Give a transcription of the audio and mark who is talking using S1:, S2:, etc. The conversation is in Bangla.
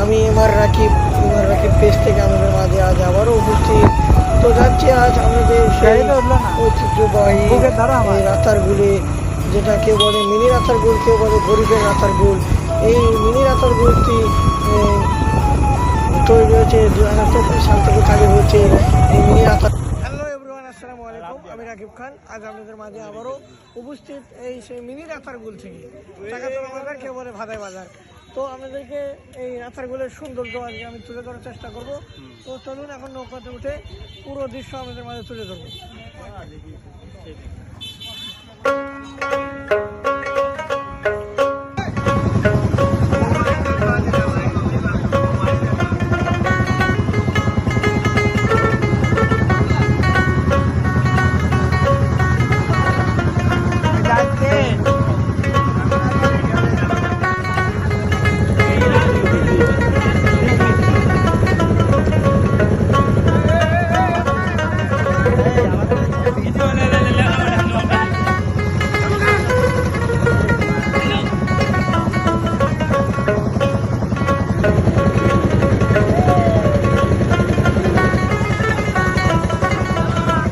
S1: আমি এমআর রাকিব পেজ থেকে আমাদের মাঝে আজ আবারও উপস্থিত। তো যাচ্ছি আজ আমাদের সেই ঐতিহ্যবাহী এই রাতারগুলে, যেটা কেউ বলে মিনি রাতারগুল, কেউ বলে গরিবের রাতারগুল। এই মিনি রাতারগুলটি তৈরি হয়েছে 2014 সাল থেকে চালু হয়েছে এই মিনি রাতার। হ্যালো এভরিওয়ান, আসসালামু আলাইকুম। আমি রাকিব খান আজ আপনাদের মাঝে আবারও উপস্থিত এই সেই মিনি রাতারগুল থেকে, চাকাতলা বাজার, কেউ বলে ভাদাই বাজার। তো আমাদেরকে এই রাতারগুলের সৌন্দর্য আজকে আমি তুলে ধরার চেষ্টা করব। তো চলুন এখন নৌকাতে উঠে পুরো দৃশ্য আমাদের মাঝে তুলে ধরবো।